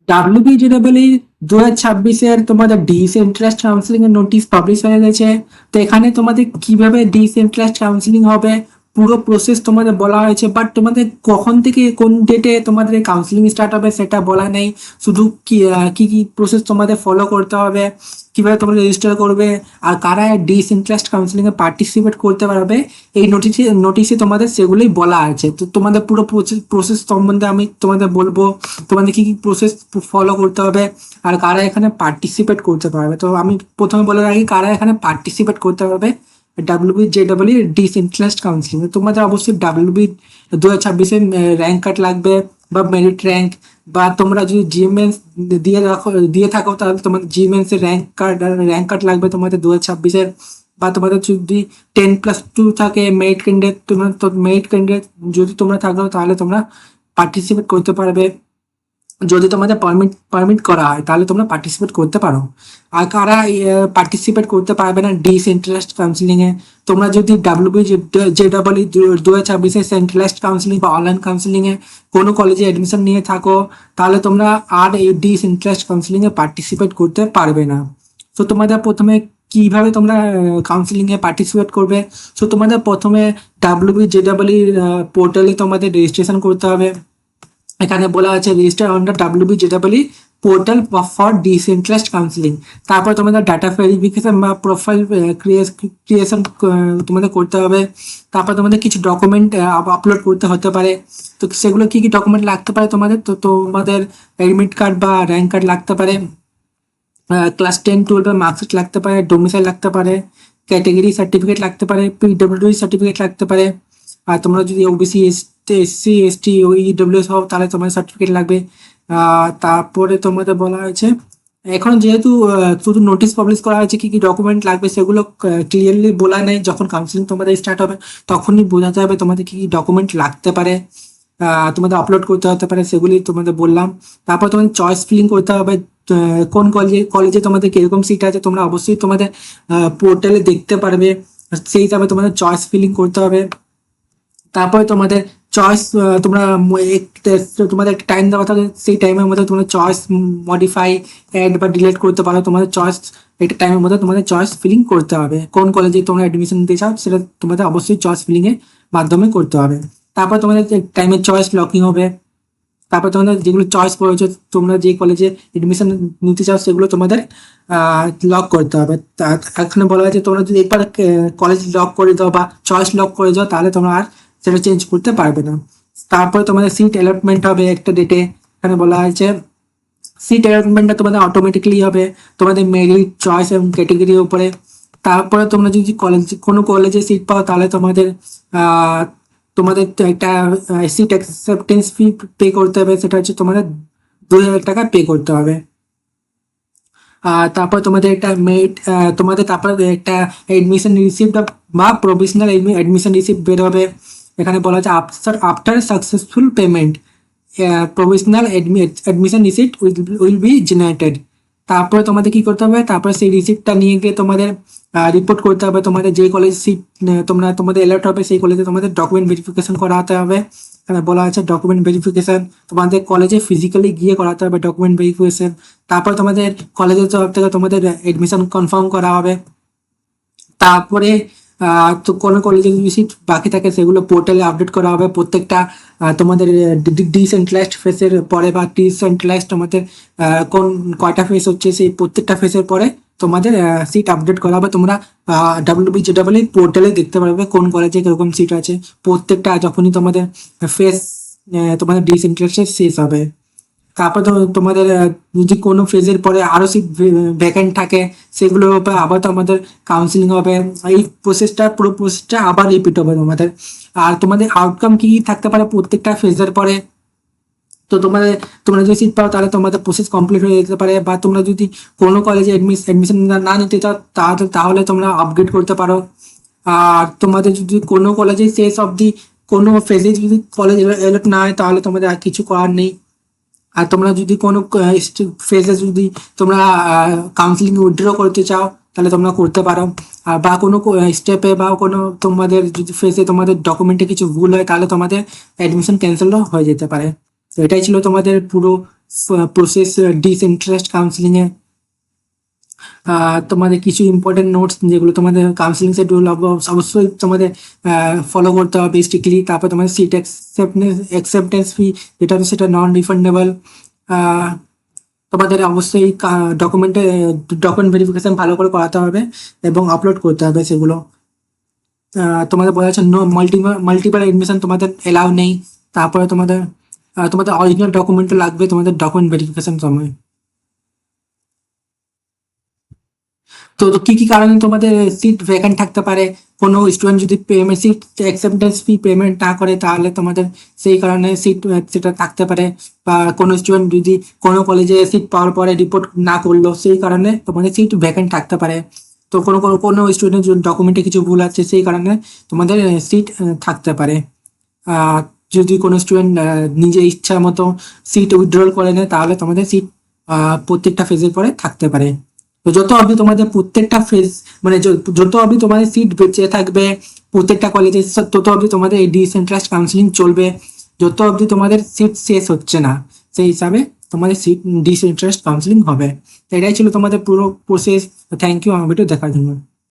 WBJEE 2026-এর তোমাদের decentralised counselling এর notice publish হয়ে গেছে। তো এখানে তোমাদের কিভাবে ডিসেন্ট্রালাইজড কাউন্সিলিং হবে পুরো প্রসেস তোমাদের বলা হয়েছে, বাট তোমাদের কখন থেকে কোন ডেটে তোমাদের কাউন্সিলিং স্টার্ট হবে সেটা বলা নেই। শুধু কি কি কি প্রসেস তোমাদের ফলো করতে হবে, কিভাবে তোমরা রেজিস্টার করবে, আর কারা ডিসেন্ট্রালাইজড কাউন্সিলিং এ পার্টিসিপেট করতে পারবে, এই নোটিশে তোমাদের সেগুলোই বলা আছে। তো তোমাদের পুরো প্রসেস সম্বন্ধে আমি তোমাদের বলবো, তোমাদের কি কি প্রসেস ফলো করতে হবে আর কারা এখানে পার্টিসিপেট করতে পারবে। তো আমি প্রথমে বলে রাখি কারা এখানে পার্টিসিপেট করতে পারবে। WBJEE ডিসেন্ট্রালাইজড কাউন্সিলিং তোমাদের অবশ্যই WB 2026-এ র্যাঙ্ক কার্ড লাগবে বা মেরিট র্যাঙ্ক, বা তোমরা যদি জিএমএনস দিয়ে থাকো তাহলে তোমাদের জিএমএনস এর র্যাঙ্ক কার্ড লাগবে তোমাদের 2026-এর। বা তোমাদের যদি 10+2 থাকে মেরিট ক্যান্ডিডেট, তোমরা তো মেরিট ক্যান্ডিডেট যদি তোমরা থাকো তাহলে তোমরা পার্টিসিপেট করতে পারবে। যদি তোমাদের পারমিট করা হয় তাহলে তোমরা পার্টিসিপেট করতে পারো। আর কারা পার্টিসিপেট করতে পারবে না ডিসেন্ট্রালাইজড কাউন্সিলিং এ, তোমরা যদি WBJEE 2026 সেন্ট্রালাইজড কাউন্সিলিং বা অনলাইন কাউন্সিলিং এ কোনো কলেজে এডমিশন নিয়ে থাকো তাহলে তোমরা আর এই ডিসেন্ট্রালাইজড কাউন্সিলিং এ পার্টিসিপেট করতে পারবে না। তো তোমাদের প্রথমে কিভাবে তোমরা কাউন্সিলিং এ পার্টিসিপেট করবে, সো তোমাদের প্রথমে WBJEE পোর্টালে তোমাদের রেজিস্ট্রেশন করতে হবে। এখানে বলা আছে register under WBJEE portal for decentralised counselling. তারপর তোমাদের ডাটা ভেরিফিকেশন বা প্রোফাইল ক্রিয়েশন তোমাদের করতে হবে। তারপর তোমাদের কিছু ডকুমেন্ট আপলোড করতে হতে পারে। তো সেগুলো কি কি ডকুমেন্ট লাগতে পারে তোমাদের, তো তোমাদের অ্যাডমিট কার্ড বা র্যাঙ্ক কার্ড লাগতে পারে, ক্লাস 10-12 মার্কশিট লাগতে পারে, ডোমিসাইল লাগতে পারে, ক্যাটেগরি সার্টিফিকেট লাগতে পারে, PWD সার্টিফিকেট লাগতে পারে। আর তোমরা যদি OBC SC ST ও EWS হও তাহলে তোমার সার্টিফিকেট লাগবে। তারপরে তোমাদের বলা হয়েছে এখন যেহেতু শুধু নোটিশ পাবলিশ করা হয়েছে, কি কি ডকুমেন্ট লাগবে সেগুলো ক্লিয়ারলি বলা নেই। যখন কাউন্সিলিং তোমাদের স্টার্ট হবে তখনই বোঝা যাবে তোমাদের কি কি ডকুমেন্ট লাগতে পারে, তোমাদের আপলোড করতে হতে পারে, সেগুলি তোমাদের বললাম। তারপর তোমাদের চয়েস ফিলিং করতে হবে, কোন কলেজে তোমাদের কিরকম সিট আছে তোমরা অবশ্যই তোমাদের পোর্টালে দেখতে পারবে, সেই হিসাবে তোমাদের চয়েস ফিলিং করতে হবে। তারপরে তোমাদের চয়েস তোমরা তোমাদের একটা টাইম দেওয়া থাকে, সেই টাইমের মধ্যে তোমরা চয়েস মডিফাই অ্যাড বা ডিলিট করতে পারো। তোমাদের চয়েস একটা টাইমের মধ্যে তোমাদের চয়েস ফিলিং করতে হবে, কোন কলেজে তোমরা অ্যাডমিশন নিতে চাও সেটা তোমাদের অবশ্যই চয়েস ফিলিং এর মাধ্যমে করতে হবে। তারপর তোমাদের টাইমের চয়েস লকিং হবে। তারপর তোমাদের যেগুলো চয়েস করেছো তোমরা যে কলেজে এডমিশন নিতে চাও সেগুলো তোমাদের লক করতে হবে। এখানে বলা হয়েছে তোমরা যদি একবার কলেজ লক করে দাও বা চয়েস লক করে দাও তাহলে তোমরা আর সেটা চেঞ্জ করতে পারবে না। তারপরে তোমাদের সিট অ্যালটমেন্ট হবে একটা ডেটে। এখানে বলা হয়েছে সিট অ্যালটমেন্টটা তোমাদের অটোমেটিক্যালি হবে তোমাদের মেরিট চয়েস এবং ক্যাটেগরির উপরে। তারপরে তোমরা যদি কোনো কলেজে সিট পাও তাহলে তোমাদের আহ, তোমাদের তো একটা সিট অ্যাকসেপ্টেন্স ফি পে করতে হবে, সেটা হচ্ছে তোমাদের 2,000 টাকা পে করতে হবে। আর তারপর তোমাদের একটা তোমাদের তারপর একটা এডমিশন রিসিপ্ট বা প্রভিশনাল এডমিশন রিসিপ্ট বের হবে। এখানে বলা আছে after successful payment provisional admission receipt will be generated. তারপরে তোমাদের কি করতে হবে, তারপরে সেই রিসিপ্টটা নিয়ে গিয়ে তোমাদের রিপোর্ট করতে হবে তোমাদের যে কলেজ সিট তোমরা তোমাদের অ্যালার্ট হবে সেই কলেজে তোমাদের ডকুমেন্ট ভেরিফিকেশন করাতে হবে। এখানে বলা আছে ডকুমেন্ট ভেরিফিকেশন তোমাদের কলেজে ফিজিক্যালি গিয়ে করাতে হবে ডকুমেন্ট ভেরিফিকেশন। তারপর তোমাদের কলেজের তরফ থেকে তোমাদের এডমিশন কনফার্ম করা হবে। তারপরে তো কোনো কলেজে যদি সিট বাকি থাকে সেগুলো পোর্টালে আপডেট করা হবে প্রত্যেকটা তোমাদের ডিসেন্ট্রালাইজড ফেসের পরে বা ডিসেন্ট্রালাইজড তোমাদের কোন কয়টা ফেস হচ্ছে সেই প্রত্যেকটা ফেসের পরে তোমাদের সিট আপডেট করা হবে। তোমরা WBJEE পোর্টালে দেখতে পারবে কোন কলেজে কিরকম সিট আছে প্রত্যেকটা যখনই তোমাদের ফেস তোমাদের ডিসেন্ট্রালাইজড শেষ হবে। তারপর তো তোমাদের যদি কোনো ফেজের পরে আরো সিট ভ্যাকেন্ট থাকে সেগুলোর উপর আবার তো আমাদের কাউন্সিলিং হবে। এই পুরো প্রসেসটা আবার রিপিট হবে তোমাদের। আর তোমাদের আউটকাম কি কি থাকতে পারে প্রত্যেকটা ফেজের পরে, তো তোমরা যদি সিট পাও তাহলে তোমাদের প্রসেস কমপ্লিট হয়ে যেতে পারে, বা তোমরা যদি কোনো কলেজে অ্যাডমিশন না নিতে চাও তাহলে তোমরা আপগ্রেড করতে পারো। আর তোমাদের যদি কোনো কলেজে শেষ অবধি কোনো ফেজে যদি কলেজ এলট না হয় তাহলে তোমাদের আর কিছু করার নেই। আর তোমরা যদি কোনো ফেজে যদি তোমরা কাউন্সিলিং উইথড্র করতে চাও তাহলে তোমরা করতে পারো। আর বা কোনো স্টেপে বা কোনো তোমাদের যদি ফেজে তোমাদের ডকুমেন্টে কিছু ভুল হয় তাহলে তোমাদের অ্যাডমিশন ক্যান্সেলও হয়ে যেতে পারে। তো এটাই ছিল তোমাদের পুরো প্রসেস ডিসইন্টারেস্ট কাউন্সিলিংয়ে তোমাদের কিছু ইম্পর্টেন্ট নোটস যেগুলো তোমাদের কাউন্সিলিং শিডিউল অবশ্যই তোমাদের ফলো করতে হবে স্ট্রিক্টলি। তারপর তোমাদের সিট অ্যাকসেপ্টেন্স ফি যেটা আছে সেটা নন রিফান্ডেবল। তোমাদের অবশ্যই ডকুমেন্ট ভেরিফিকেশন ভালো করে করাতে হবে এবং আপলোড করতে হবে সেগুলো। তোমাদের বলা যাচ্ছে নো মাল্টিপল এডমিশন তোমাদের এলাও নেই। তারপরে তোমাদের অরিজিনাল ডকুমেন্টও লাগবে তোমাদের ডকুমেন্ট ভেরিফিকেশন সময়। তো কি কি কারণে তোমাদের সিট ভ্যাকেন্ট থাকতে পারে? কোনো স্টুডেন্ট যদি payment seat acceptance fee payment না করে তাহলে তোমাদের সেই কারণে সিট সেটা থাকতে পারে। বা কোনো স্টুডেন্ট যদি কোনো কলেজে সিট পাওয়ার পরে রিপোর্ট না করলো সেই কারণে তোমাদের সিট ভ্যাকেন্ট থাকতে পারে। তো কোনো স্টুডেন্ট ডকুমেন্টে কিছু ভুল আছে সেই কারণে তোমাদের সিট থাকতে পারে। যদি কোনো স্টুডেন্ট নিজে ইচ্ছা মতো সিট উইথড্রল করে নেয় তাহলে তোমাদের সিট প্রত্যেকটা ফেজের পরে থাকতে পারে। তো যত অবধি তোমাদের প্রত্যেকটা ফেজ মানে যত অবধি তোমাদের সিট বেঁচে থাকবে প্রত্যেকটা কলেজে তত অবধি তোমাদের এই ডিসেন্ট্রাস্ট কাউন্সিলিং চলবে। যত অবধি তোমাদের সিট শেষ হচ্ছে না সেই হিসাবে তোমাদের সিট ডিসেন্ট্রাস্ট কাউন্সিলিং হবে। তো এটাই ছিল তোমাদের পুরো প্রসেস। থ্যাংক ইউ আমার ভিডিও দেখার জন্য।